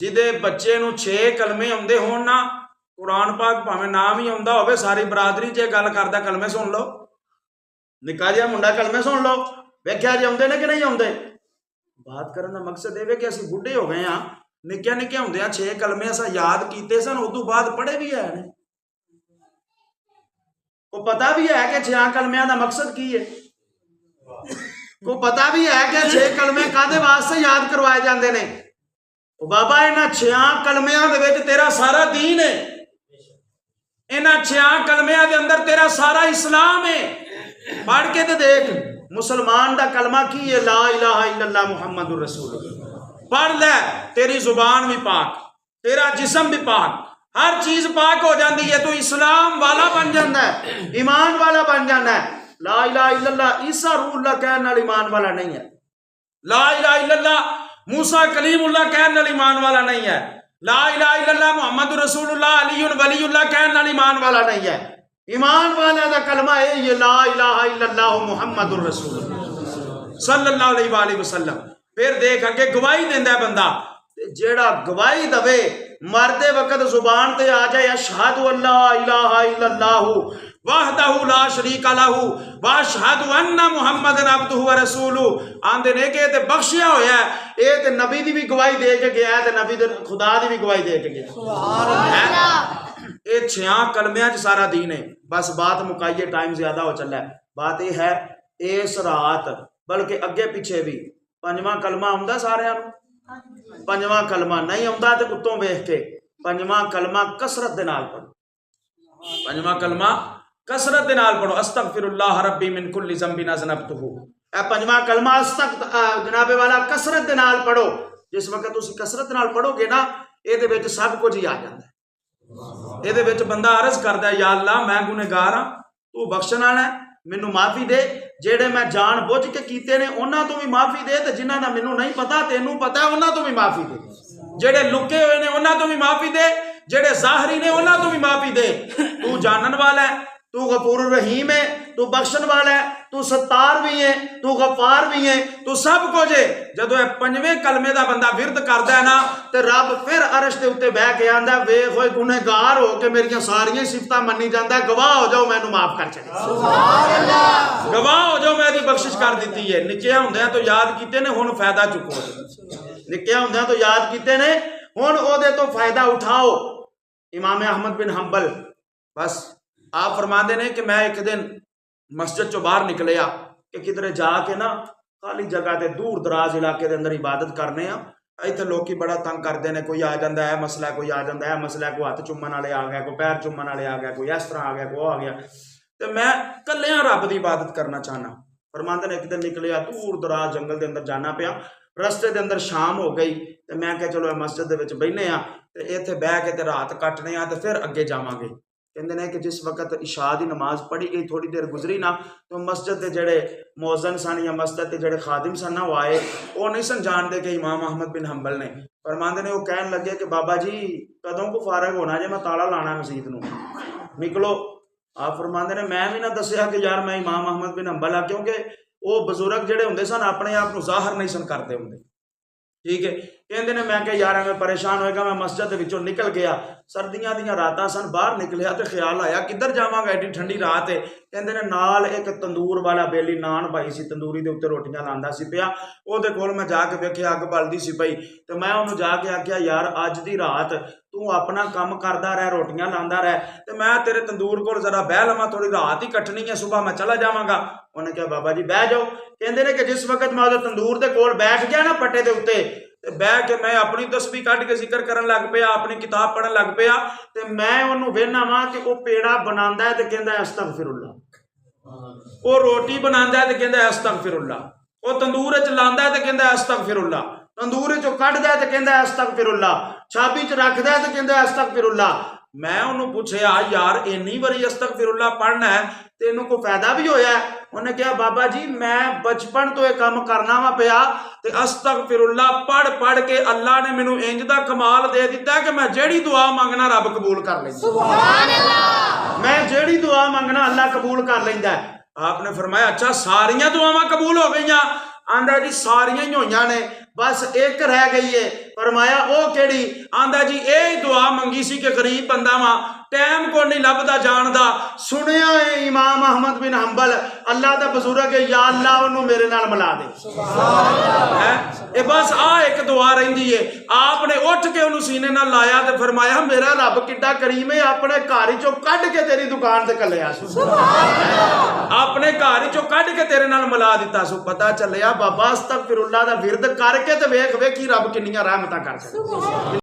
ਜਿਹਦੇ ਬੱਚੇ ਨੂੰ 6 ਕਲਮੇ ਆਉਂਦੇ ਹੋਣ ਨਾ, ਕੁਰਾਨ ਪਾਕ ਭਾਵੇਂ ਨਾਮ ਹੀ ਆਉਂਦਾ ਹੋਵੇ, ਸਾਰੀ ਬਰਾਦਰੀ 'ਚ ਇਹ ਗੱਲ ਕਰਦਾ ਕਲਮੇ ਸੁਣ ਲਓ। ਨਿੱਕਾ ਜਿਹਾ ਮੁੰਡਾ ਕਲਮੇ ਸੁਣ ਲਓ, ਵੇਖਿਆ ਜੇ ਆਉਂਦੇ ਨੇ ਕਿ ਨਹੀਂ ਆਉਂਦੇ। ਬਾਤ ਕਰਨ ਦਾ ਮਕਸਦ ਇਹ ਵੇ ਕਿ ਅਸੀਂ ਬੁੱਢੇ ਹੋ ਗਏ ਹਾਂ, ਨਿੱਕੇ ਨਿੱਕੇ ਹੁੰਦੇ ਆ 6 ਕਲਮੇ ਅਸਾਂ ਯਾਦ ਕੀਤੇ ਸਨ, ਉਦੋਂ ਬਾਅਦ ਪੜ੍ਹੇ ਵੀ ਹੈ ਨੇ। को पता भी है कि 6 कलमियां का मकसद की है, को पता भी है कि 6 कलमे कादे वास्ते याद करवाए जाते हैं। बाबा इन्हां 6 कलमियां दे विच तेरा सारा दीन है, इन्हां 6 कलमियां दे अंदर तेरा सारा इस्लाम है। पढ़ के तो देख, मुसलमान दा कलमा की है, ला इलाहा इल्लल्लाह मुहम्मदुर रसूलुल्लाह। पढ़ ले, तेरी जुबान भी पाक, तेरा जिस्म भी पाक, हर चीज पाक हो जाती है, तू इस्लाम वाला बन जाता है, ईमान वाला बन जाता है। ला इलाहा इल्लल्लाह ईसा रूहुल्लाह कहने वाला ईमान वाला नहीं है। ला इलाहा इल्लल्लाह मूसा कलीमुल्लाह कहने वाला ईमान वाला नहीं है। ला इलाहा इल्लल्लाह मुहम्मदुर रसूलुल्लाह अलीयुन वलीयुल्लाह कहने वाला ईमान वाला नहीं है। ईमान वाला दा कलमा है ये, ला इलाहा इल्लल्लाह मुहम्मदुर रसूलुल्लाह सल्लल्लाहु अलैहि वसल्लम। फिर देख अगे गवाही देंदा बंदा, जेड़ा गवाही दवे मरदे वक्त जुबान ते आ जाए अशहदु अल्ला इलाहा इल्लल्लाहु वहदहु ला शरीका लहू व अशहदु अन्ना मुहम्मदन अब्दुहु व रसूलुहु। आंदे ने कि ते बख्शिया होया है, ये ते नबी दी भी गवाही दे के गया है, ते नबी दे खुदा दी भी गवाही दे के गया। सुभान अल्लाह। ये 6 कलमियां च सारा दीन है। बस बात मुकाइए, टाइम ज्यादा हो चला है। बात यह है इस रात, बल्कि अगे पिछे भी 5वां कलमा आउंदा सारियां नूं, 5वां कलमा नहीं आउंदा ते उत्तों वेख के 5वां कलमा कसरत दे नाल पढ़ो। 5वां कलमा कसरत दे नाल पढ़ो। अस्तगफिरुल्लाह रब्बी मिन कुल्ली ज़ंबिन अज़नबतुहु। ए 5वां कलमा जनाबे वाला कसरत दे नाल पढ़ो। जिस वक्त तुसीं कसरत नाल पढ़ोगे ना, इहदे विच सब कुछ ही आ जांदा है। इहदे विच बंदा अर्ज करदा है, या अल्लाह मैं गुनहगार हां, तू बख्शण वाला है, मैनू माफ़ी दे। जेड़े मैं जान बुझ के कीते ने उन्हां तो भी माफ़ी दे, ते जिन्हां दा मैनू नहीं पता तेनू पता है उन्हां तो भी माफ़ी दे। जेड़े लुके हुए ने उन्हां तो भी माफ़ी दे, जेड़े ज़ाहरी ने उन्हां तो भी माफ़ी दे। तू जानन वाला है, तू गफूर रहीम है, तू बख्शण वाला है, तू सत्तार भी है, तू गफार भी है, तू सब कुछ है। जदों 5वें कलमे का बंदा विरद करता है ना, तो रब फिर अरश के उत्ते बह के आंदा, वेख होए गुनहगार हो के मेरियां सारियां सिफतां मन्नी जांदा, गवाह हो जाओ मैनू माफ कर छड़े। सुभान अल्लाह। गवाह हो जाओ मैं दी बख्शिश कर दी है। निक्के हुंदियां तो याद कीते ने, हुण फायदा चुको। निक्के हुंदियां तो याद कीते ने, हुण ओहदे तो फायदा उठाओ। इमाम अहमद बिन हंबल, बस आप फरमाते ने कि मैं एक दिन मस्जिद चो बाहर निकलिया कि किधरे जाके ना खाली जगह ते दूर दराज इलाके के अंदर इबादत करने आ। इत्थे लोग बड़ा तंग करते हैं, कोई आ जाता है मसला, कोई आ जाता है मसला, कोई हथ चुम्मन वाले आ गया, कोई पैर चुम्मन वाले आ गया, कोई इस तरह आ गया, कोई आ गया। तो मैं कल्लियां रब की इबादत करना चाहना। फरमाते ने एक दिन निकलिया, दूर दराज जंगल के अंदर जाना पिया। रस्ते के अंदर शाम हो गई, तो मैं क्या चलो मस्जिद के बहने आ, तो इत्थे बह के ते रात कटने आ, तो फिर अगे जावांगे। कहते हैं कि जिस वक्त इशा की नमाज पढ़ी गई, थोड़ी देर गुजरी ना, तो मस्जिद के जोड़े मौजन सन या मस्जिद के जोड़े खादिम सन ना, वो आए, वो नहीं सन जानते कि इमाम अहमद बिन हंबल ने। फरमाते ने वो कहन लगे कि बाबा जी कदों को फारग होना जे, मैं ताला लाना मसीत नूं, निकलो। आप फरमाते ने मैं भी ना दसिया कि यार मैं इमाम अहमद बिन हंबल हाँ, क्योंकि वो बजुर्ग जोड़े होंदे सन अपने आप को जाहिर नहीं सन करते होंदे। ठीक है, कहते ने मैं क्या यार मैं परेशान होएगा, मैं मस्जिद विचों निकल गया। सर्दियां दियां रातां सन, बाहर निकलिया तो ख्याल आया किधर जावांगा, एडी ठंडी रात है। कहते ने नाल एक तंदूर वाला बेली नान भाई सी, तंदूरी दे उत्ते रोटियां लांदा सी पिया। ओहदे कोल मैं जाके वेखिया अग बलदी सी पई, तो मैं उहनूं जाके आख्या यार अज दी रात तू अपना काम करदा रह, रोटियां लांदा रह, तो मैं तेरे तंदूर कोल जरा बह लवां, थोड़ी रात ही कटनी है, सुबह मैं चला जावांगा। उन्हें कहा बाबा जी बह जाओ। कहते ने कि जिस वक्त मैं उहदे तंदूर दे कोल बैठ गया ना पट्टे दे उत्ते, बह के मैं अपनी तस्बीह कढ़ के जिक्र करन लग पिया, अपनी किताब पढ़न लग पिया। ते मैं उन्होंने वेहना वा कि वह पेड़ा बनांदा है ते कहंदा है अस्तगफिरुल्लाह, वो रोटी बनांदा है ते कहंदा है अस्तगफिरुल्लाह, वो तंदूर च लांदा है ते कहंदा है अस्तगफिरुल्लाह, तंदूर चो कढ़दा है ते कहंदा है अस्तगफिरुल्लाह, छाबी च रखदा है ते कहंदा है अस्तगफिरुल्लाह। मैं उन्होंने पूछया यार इन्नी बारी अस्तगफिरुल्लाह पढ़ना है, तेनों को फायदा भी होया है? उन्हें कहा बाबा जी मैं बचपन तो यह काम करना वा पिया, ते अस्तगफिरुल्लाह पढ़ पढ़ के अल्लाह ने मैनू इंज दा कमाल दे दिता है कि मैं जेड़ी दुआ मंगना रब कबूल कर लैंदा। सुभान अल्लाह। मैं जेड़ी दुआ मंगना अल्लाह कबूल कर लैंदा है। आपने फरमाया अच्छा सारियां दुआवां कबूल हो गईयां? आंदा जी सारियां ही होईयां ने, बस एक रह गई है। फरमाया ओ केड़ी? आंदा जी यही दुआ मंगी सी कि गरीब बंदा वा, टाइम को नहीं लभदा जानदा, सुनिया है इमाम अहमद बिन हंबल अल्लाह दा बुजुर्ग है, या अल्लाह उन्होंने मेरे नाल मिला दे। बस आ एक दुआ रहिंदी है। आपने उठ के उन्होंने सीने नाल लाया ते फरमाया मेरा रब किड्डा करीम है, अपने घर चों कढ के तेरी दुकान ते कल्लिया सु, अपने घर चों कढ के तेरे नाल मिला दिता सु। पता चलिया बाबा अस्तगफिरुल्लाह दा विरद करके ते वेख वे की रब किन्नियां रहमतां कर सकदा।